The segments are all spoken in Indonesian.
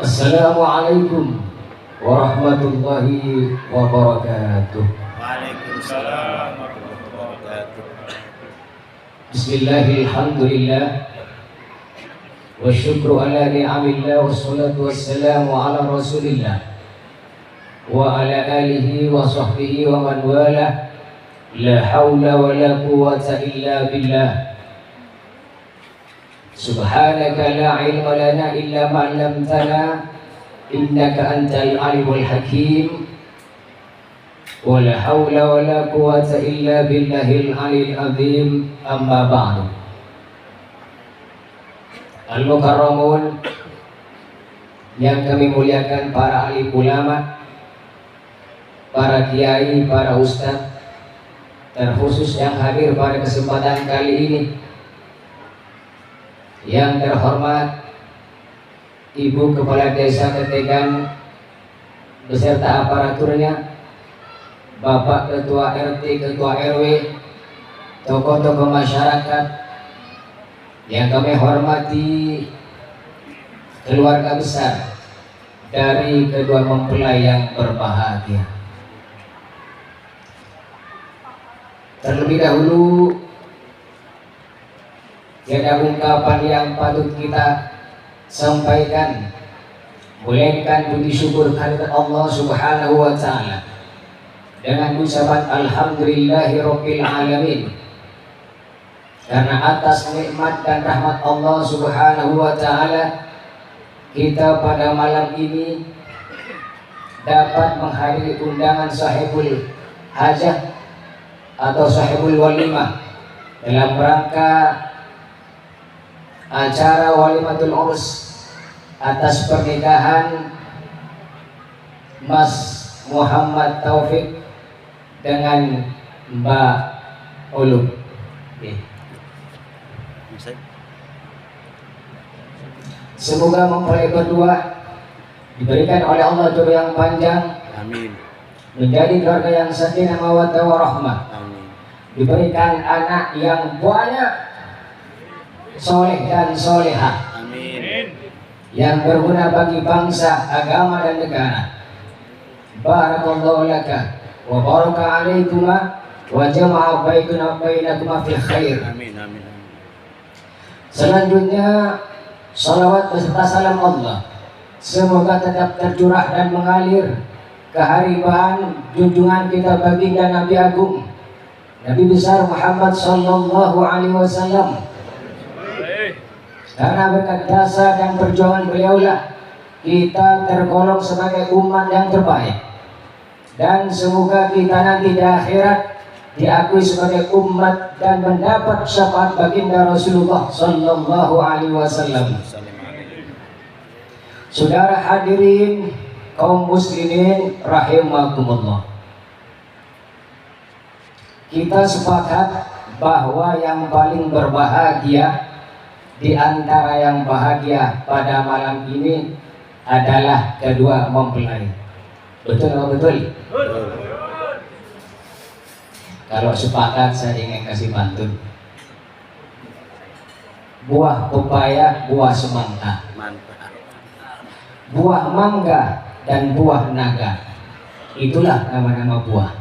Assalamualaikum warahmatullahi wabarakatuh. Waalaikumsalam warahmatullahi wabarakatuh. Bismillahirrahmanirrahim. Wa syukru ala ni'amillah wassalatu wassalamu ala rasulillah wa ala alihi wa sahbihi wa man walah. La hawla wa la quwwata illa billah. Subhanaka la ilma lana illa ma 'allamtana innaka antal alimul hakim. Wa la hawla wa la quwwata illa billahil aliyil azim. Amma ba'du. Al-mukarramun yang kami muliakan, para alim ulama, para kiai, para ustadz, terkhusus yang hadir pada kesempatan kali ini, yang terhormat Ibu Kepala Desa Ketegan beserta aparaturnya, Bapak Ketua RT, Ketua RW, tokoh-tokoh masyarakat yang kami hormati, keluarga besar dari kedua mempelai yang berbahagia. Terlebih dahulu, tiada ungkapan yang patut kita sampaikan melainkan puji syukur kehadirat Allah Subhanahu wa taala dengan ucapan alhamdulillahirabbil alamin, karena atas nikmat dan rahmat Allah Subhanahu wa taala kita pada malam ini dapat menghadiri undangan sahibul hajah atau sahibul walimah dalam rangka acara walimatul urus atas pernikahan Mas Muhammad Taufik dengan Mbak Ulum. Semoga mempelai berdua diberikan oleh Allah jodoh yang panjang. Amin. Menjadi keluarga yang sakinah mawaddah warahmah. Amin. Diberikan anak yang banyak, soleh dan solehah. Amin. Yang berguna bagi bangsa, agama dan negara. Barakallahu laka wa baraka alaikuma wa jama'a bainakuma fil khair. Amin. Amin. Selanjutnya, salawat beserta salam Allah semoga tetap tercurah dan mengalir keharibaan junjungan kita baginda Nabi Agung, Nabi besar Muhammad sallallahu alaihi wasallam. Karena berkat jasa dan perjuangan beliaulah kita tergolong sebagai umat yang terbaik, dan semoga kita nanti di akhirat diakui sebagai umat dan mendapat syafaat baginda Rasulullah sallallahu alaihi wasallam. Saudara hadirin kaum muslimin rahimakumullah, kita sepakat bahwa yang paling berbahagia di antara yang bahagia pada malam ini adalah kedua mempelai. Betul atau betul? Kalau sepakat saya ingin kasih pantun. Buah pepaya, buah semangka, buah mangga dan buah naga, itulah nama-nama buah.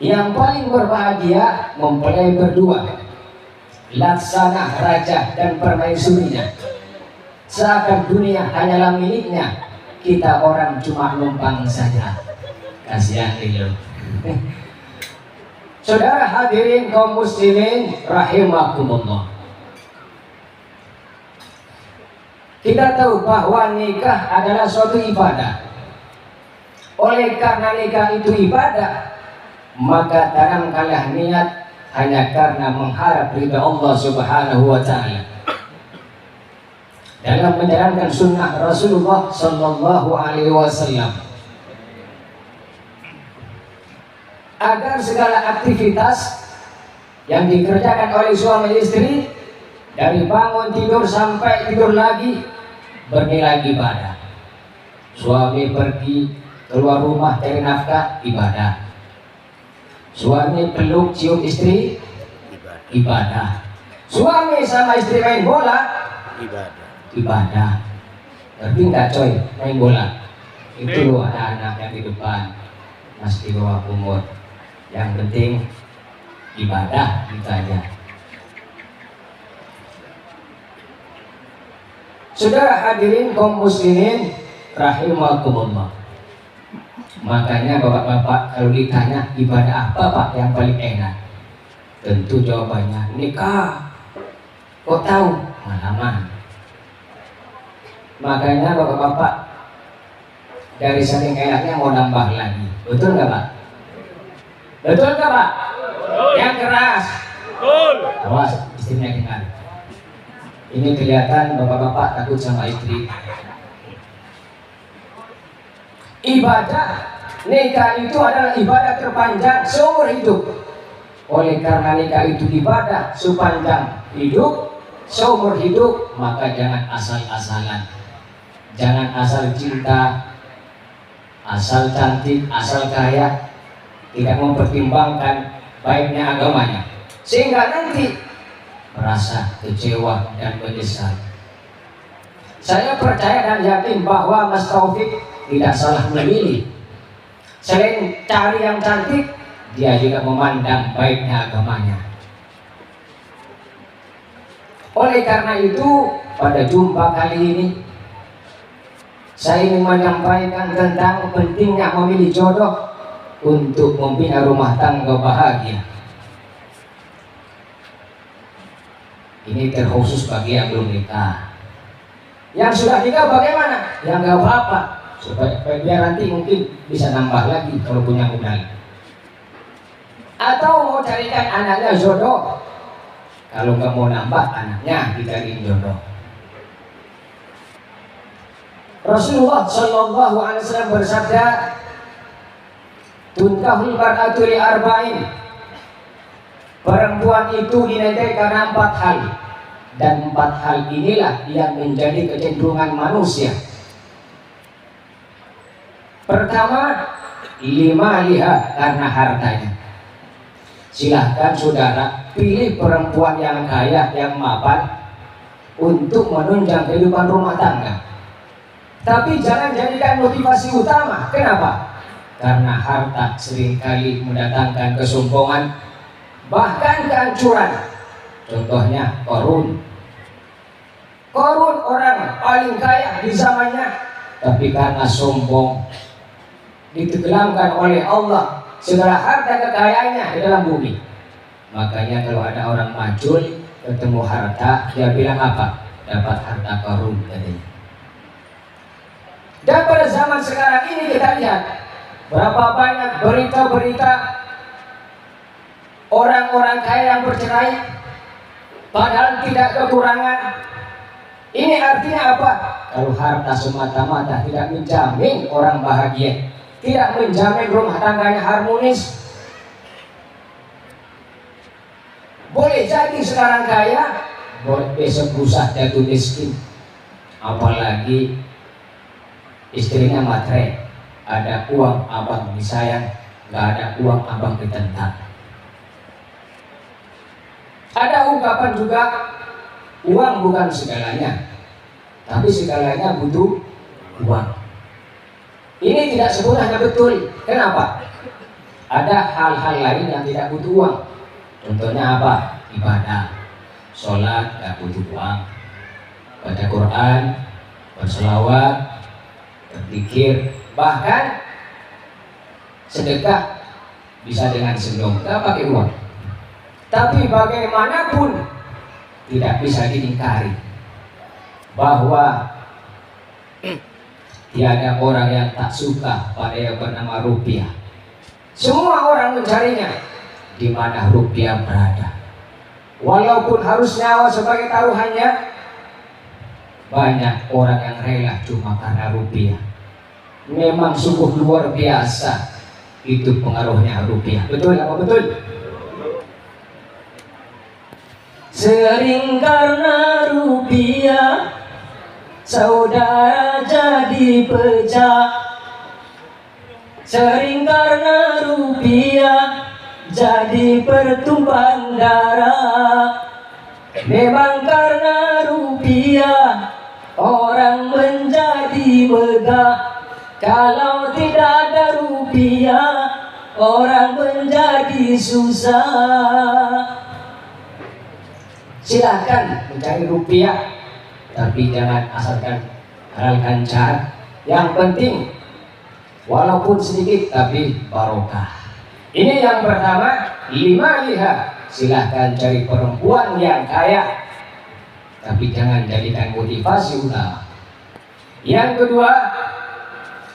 Yang paling berbahagia mempelai berdua, laksana raja dan permaisurinya. Seakan dunia hanyalah miliknya, kita orang cuma numpang saja. Kasihan itu. Saudara hadirin kaum muslimin rahimakumullah, kita tahu bahwa nikah adalah suatu ibadah. Oleh karena nikah itu ibadah, maka tanamkanlah niat hanya karena mengharap ridha Allah Subhanahu wa taala dalam menjalankan sunnah Rasulullah sallallahu alaihi wasallam, agar segala aktivitas yang dikerjakan oleh suami istri dari bangun tidur sampai tidur lagi bernilai ibadah. Suami pergi keluar rumah cari nafkah, ibadah. Suami peluk cium istri, ibadah. Suami sama istri main bola, ibadah. Ngerti nggak coy, main bola itu loh, ada anak yang di depan masih di bawah umur, yang penting ibadah gitu aja. Saudara hadirin kaum muslimin rahimakumullah. Makanya bapak-bapak kalau ditanya ibadah apa pak yang paling enak, tentu jawabannya nikah. Kok tahu? Pengalaman. Makanya bapak-bapak dari saking enaknya mau nambah lagi. Betul nggak pak? Betul nggak pak? Yang keras. Betul. Awas istrinya dengar. Ini kelihatan bapak-bapak takut sama istri. Ibadah nikah itu adalah ibadah terpanjang seumur hidup. Oleh karena nikah itu ibadah sepanjang hidup, seumur hidup, maka jangan asal-asalan. Jangan asal cinta, asal cantik, asal kaya, tidak mempertimbangkan baiknya agamanya, sehingga nanti merasa kecewa dan menyesal. Saya percaya dan yakin bahwa Mas Taufik tidak salah memilih. Selain cari yang cantik, dia juga memandang baiknya agamanya. Oleh karena itu, pada jumpa kali ini saya ingin menyampaikan tentang pentingnya memilih jodoh untuk membina rumah tangga bahagia. Ini terkhusus bagi yang belum nikah. Yang sudah nikah bagaimana? Yang nggak apa-apa, supaya biar nanti mungkin bisa nambah lagi kalau punya modal. Atau mau carikan anaknya jodoh, kalau nggak mau nambah anaknya dicariin jodoh. Rasulullah Shallallahu Alaihi Wasallam bersabda, "Tunkahul mar'atu li arba'in." Perempuan itu dinikahi karena 4 hal, dan 4 hal inilah yang menjadi kecenderungan manusia. Pertama, lima liha, karena hartanya. Silahkan saudara pilih perempuan yang kaya, yang mapan untuk menunjang kehidupan rumah tangga. Tapi jangan jadikan motivasi utama. Kenapa? Karena harta seringkali mendatangkan kesombongan, bahkan kehancuran. Contohnya Qarun. Qarun orang paling kaya di zamannya, tapi karena sombong ditenggelamkan oleh Allah segala harta kekayaannya di dalam bumi. Makanya kalau ada orang majul ketemu harta, dia bilang apa? Dapat harta Qarun katanya. Dan pada zaman sekarang ini kita lihat berapa banyak berita-berita orang-orang kaya yang bercerai padahal tidak kekurangan. Ini artinya apa? Kalau harta semata-mata tidak menjamin orang bahagia, tidak menjamin rumah tangganya harmonis. Boleh jadi sekarang kaya, besok lusa jatuh miskin. Apalagi istrinya matre, ada uang abang disayang, nggak ada uang abang ditentang. Ada ungkapan juga, uang bukan segalanya, tapi segalanya butuh uang. Ini tidak sebenarnya betul. Kenapa? Ada hal-hal lain yang tidak butuh uang. Contohnya apa? Ibadah, sholat nggak butuh uang, baca Quran, berselawat, berzikir, bahkan sedekah bisa dengan senyum, nggak pakai uang. Tapi bagaimanapun tidak bisa diingkari bahwa tiada orang yang tak suka pada yang bernama rupiah. Semua orang mencarinya di mana rupiah berada. Walaupun harus nyawa sebagai taruhannya, banyak orang yang rela cuma karena rupiah. Memang sungguh luar biasa itu pengaruhnya rupiah. Betul apa betul? Sering karena rupiah saudara jadi pecah. Sering karena rupiah jadi pertumpahan darah. Memang karena rupiah megah. Kalau tidak ada rupiah, orang menjadi susah. Silakan mencari rupiah, tapi jangan asalkan halalkan cara. Yang penting walaupun sedikit tapi barokah. Ini yang pertama. 5 lihat, silahkan cari perempuan yang kaya, tapi jangan jadikan motivasi utama. Yang kedua,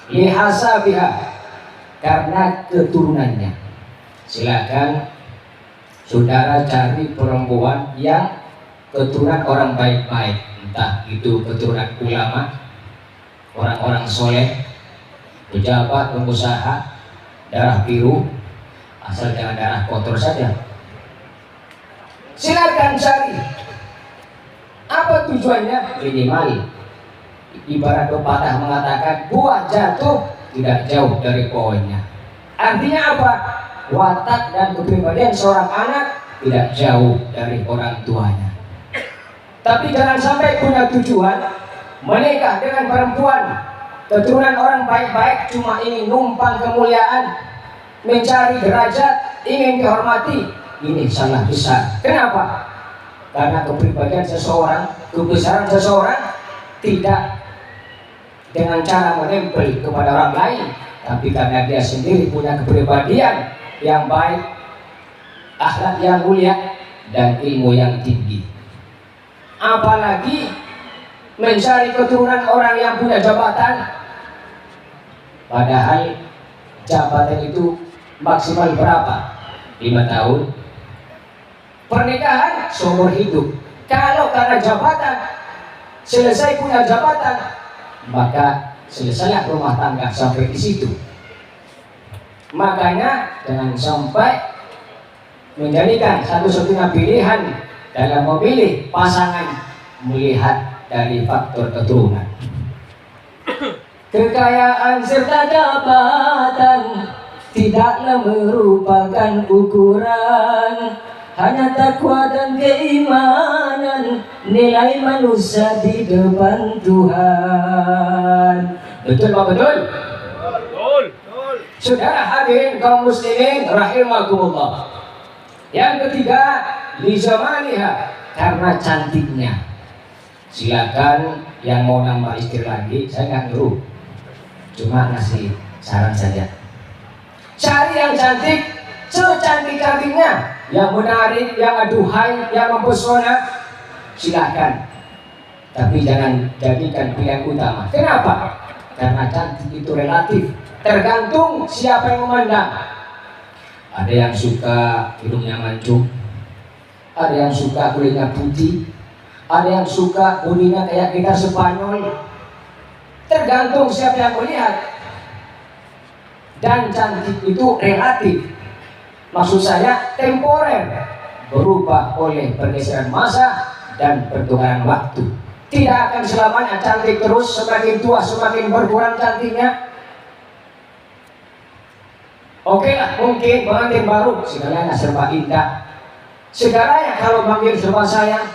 lihasabiha, karena keturunannya. Silahkan saudara cari perempuan yang keturunan orang baik-baik, entah itu keturunan ulama, orang-orang soleh, pejabat, pengusaha, darah biru, asal jangan darah kotor saja. Silakan cari. Apa tujuannya? Minimal, ibarat pepatah mengatakan buah jatuh tidak jauh dari pohonnya. Artinya apa? Watak dan kepribadian seorang anak tidak jauh dari orang tuanya. Tapi jangan sampai punya tujuan menikah dengan perempuan keturunan orang baik-baik cuma ingin numpang kemuliaan, mencari derajat, ingin dihormati. Ini salah besar. Kenapa? Karena kepribadian seseorang, kebesaran seseorang tidak dengan cara menempel kepada orang lain, tapi karena dia sendiri punya kepribadian yang baik, akhlak yang mulia, dan ilmu yang tinggi. Apalagi mencari keturunan orang yang punya jabatan, padahal jabatan itu maksimal berapa? 5 tahun. Pernikahan seumur hidup. Kalau karena jabatan, selesai punya jabatan, maka selesai rumah tangga sampai di situ. Makanya jangan sampai menjadikan satu-satunya pilihan dalam memilih pasangan melihat dari faktor keturunan. Kekayaan serta jabatan tidaklah merupakan ukuran, hanya takwa dan keimanan nilai manusia di depan Tuhan. Betul Pak? Betul? Saudara hadirin kaum muslimin rahimakumullah. Yang ketiga, lizamaniha, karena cantiknya. Silakan yang mau nambah istri lagi, saya nggak nyuruh, cuma ngasih saran saja. Cari yang cantik, secantik-cantiknya, yang menarik, yang aduhai, yang mempesona, silakan. Tapi jangan jadikan pilihan utama. Kenapa? Karena cantik itu relatif, tergantung siapa yang memandang. Ada yang suka hidungnya mancung, ada yang suka kulitnya putih, ada yang suka bodinya kayak gitar Spanyol. Tergantung siapa yang melihat. Dan cantik itu relatif, maksud saya temporer, berubah oleh pergeseran masa dan pertukaran waktu. Tidak akan selamanya cantik terus, semakin tua semakin berkurang cantiknya. Oke lah, mungkin pengantin baru segalanya serba indah, segalanya kalau panggil serba sayang.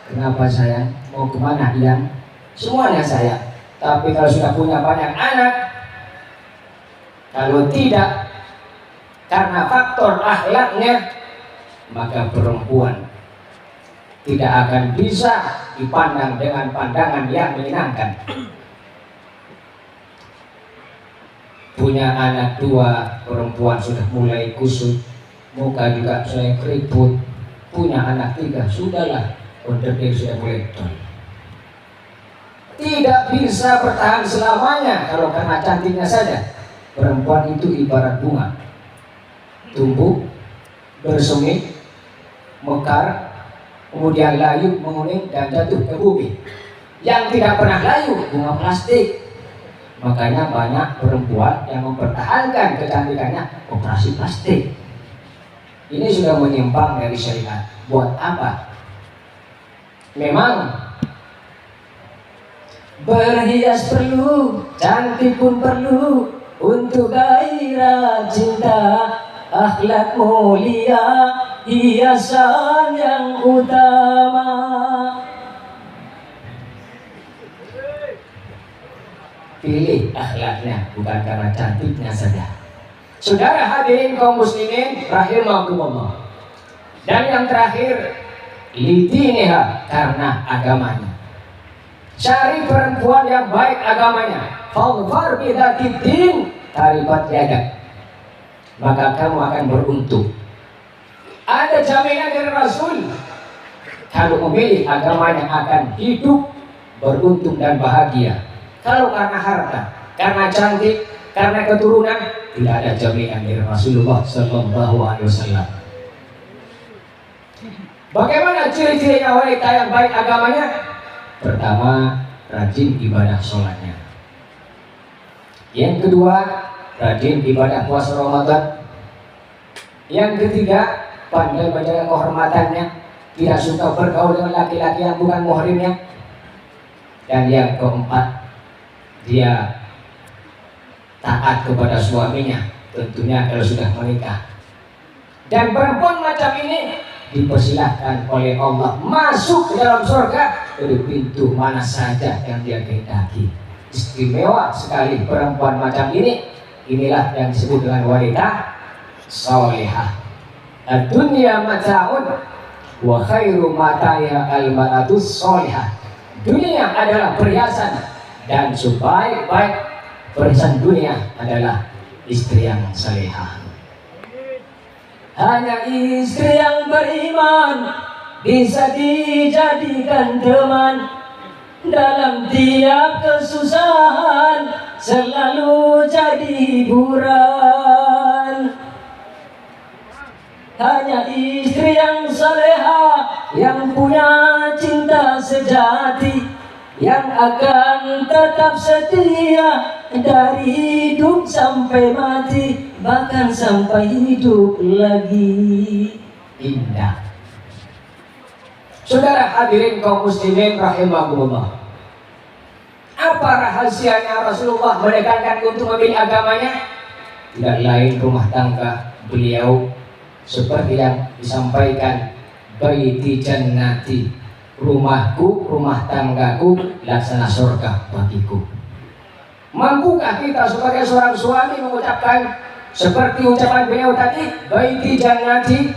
Kenapa sayang? Mau kemana Ian? Semuanya sayang. Tapi kalau sudah punya banyak anak, kalau tidak karena faktor akhlaknya, maka perempuan tidak akan bisa dipandang dengan pandangan yang menyenangkan. Punya anak 2 perempuan sudah mulai kusut, muka juga sudah keriput. Punya anak 3, sudahlah, onderdil sudah mulai don. Tidak bisa bertahan selamanya kalau karena cantiknya saja. Perempuan itu ibarat bunga, tumbuh, bersemi, mekar, kemudian layu, menguning, dan jatuh ke bumi. Yang tidak pernah layu, bunga plastik. Makanya banyak perempuan yang mempertahankan kecantikannya operasi plastik. Ini sudah menyimpang dari syariat. Buat apa? Memang berhias perlu, cantik pun perlu, untuk gairah cinta, akhlak mulia, hiasan yang utama. pilih akhlaknya, bukan karena cantiknya saja. Saudara hadirin kaum muslimin rahimakumullah. Dan yang terakhir, lidiniha, karena agamanya. Cari perempuan yang baik agamanya. Fadfar bidzatiddin taribat yadak, maka kamu akan beruntung. Ada jaminan dari Rasul, kalau memilih agamanya akan hidup beruntung dan bahagia. Kalau karena harta, karena cantik, karena keturunan, tidak ada jaminan dari Rasulullah Sallallahu Alaihi Wasallam. Bagaimana ciri-cirinya wanita yang baik agamanya? Pertama, rajin ibadah sholatnya. Yang kedua, rajin ibadah puasa Ramadan. Yang ketiga, pandai menjaga kehormatannya, tidak suka bergaul dengan laki-laki yang bukan muhrimnya. Dan yang keempat, dia taat kepada suaminya, tentunya kalau sudah menikah. Dan perempuan macam ini dipersilahkan oleh Allah masuk ke dalam surga dari pintu mana saja yang dia kehendaki. Istimewa sekali perempuan macam ini. Inilah yang disebut dengan wanita salihah. Ad-dunya mata'un wa khairu mata'ya al-mar'atus salihah. Dunia adalah perhiasan, dan sebaik-baik perhiasan dunia adalah istri yang salihah. Hanya istri yang beriman bisa dijadikan teman dalam tiap kesusahan, selalu jadi hiburan. Hanya istri yang salehah, yang punya cinta sejati, yang akan tetap setia dari hidup sampai mati, bahkan sampai hidup lagi. Indah. Saudara hadirin kaum muslimin rahimakumullah. Apa rahasianya Rasulullah menekankan untuk memilih agamanya? Tidak lain rumah tangga beliau seperti yang disampaikan, baiti jannati, rumahku, rumah tanggaku, laksana surga bagiku. Mampukah kita sebagai seorang suami mengucapkan seperti ucapan beliau tadi, baiti jannati?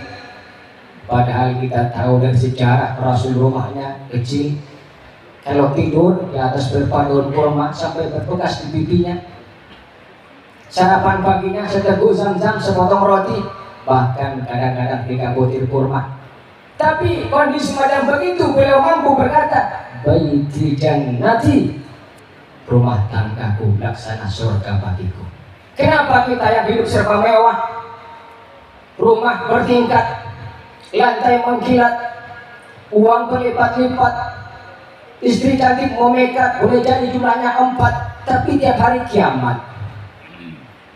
Padahal kita tahu dari sejarah Rasul rumahnya kecil. Kalau tidur di atas berpaduan kurma sampai berbekas di pipinya. Sarapan paginya seteguk zam-zam, sepotong roti, bahkan kadang-kadang 3 butir kurma. Tapi kondisi macam begitu beliau mampu berkata, baiti jannati, rumah tanggaku, laksana surga bagiku. Kenapa kita yang hidup serba mewah, rumah bertingkat, lantai mengkilat, uang berlipat-lipat, istri cantik memekat, boleh jadi jumlahnya 4, tapi tiap hari kiamat.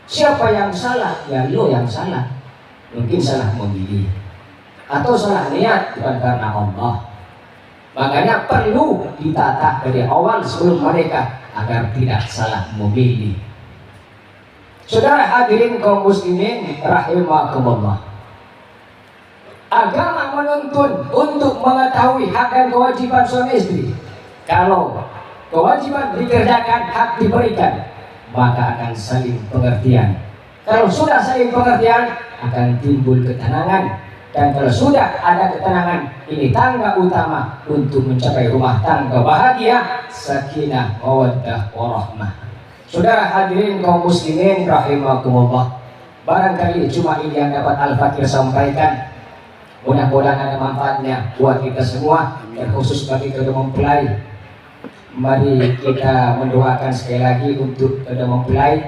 Siapa yang salah? Ya lo yang salah. Mungkin salah memilih atau salah niat, bukan karena Allah. Makanya perlu ditata dari awal sebelum menikah agar tidak salah memilih. Saudara hadirin kaum muslimin rahimakumullah. Agama menuntun untuk mengetahui hak dan kewajiban suami istri. Kalau kewajiban dikerjakan, hak diberikan, maka akan saling pengertian. Kalau sudah saling pengertian, akan timbul ketenangan. Dan kalau sudah ada ketenangan, ini tangga utama untuk mencapai rumah tangga bahagia, sakinah, mawaddah, warahmah. Saudara hadirin kaum muslimin rahimakumullah. Barangkali cuma ini yang dapat Al-Fakir sampaikan. Mudah-mudahan ada manfaatnya buat kita semua, terkhusus bagi kedua mempelai. Mari kita mendoakan sekali lagi untuk kedua mempelai.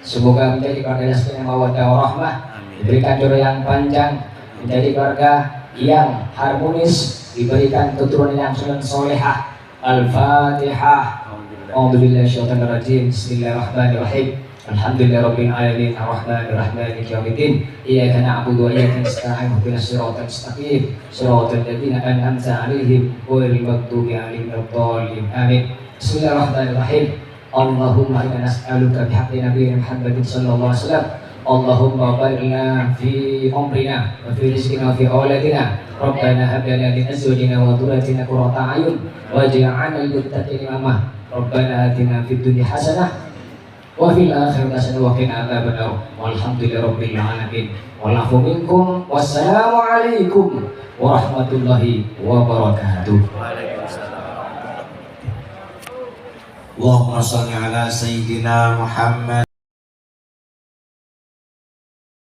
Semoga menjadi keluarga yang mawaddah warahmah, diberikan jodoh yang panjang, menjadi keluarga yang harmonis, diberikan keturunan yang solehah. Al-Fatihah. A'udzubillahi minasyaitonir rajim. Bismillahirrahmanirrahim. Alhamdulillahirabbil alamin arrahmanir rahim maliki yaumiddin. Iyyaka na'budu wa iyyaka nasta'in ihdinas siratal mustaqim siratal ladzina an'amta 'alaihim ghairil maghdubi 'alaihim waladdallin. Amin. Bismillahirrahmanirrahim. Allahumma inna nas'aluka bihaqqi nabiyyina Muhammadin sallallahu alaihi wasallam Allahumma barik lana fi umrina wa fi rizqina wa fi awladina. Rabbana hab lana min azwajina wa dhurriyyatina qurrata a'yun waj'alna lil muttaqina imama. Rabbana atina fid dunya hasanah wa fil akhirati hasanah wa qina adzabannar. Walhamdulillahirabbil alamin. Wal 'afwu minkum. Wassalamu alaikum warahmatullahi wabarakatuh. Allahumma shalli ala sayyidina Muhammad.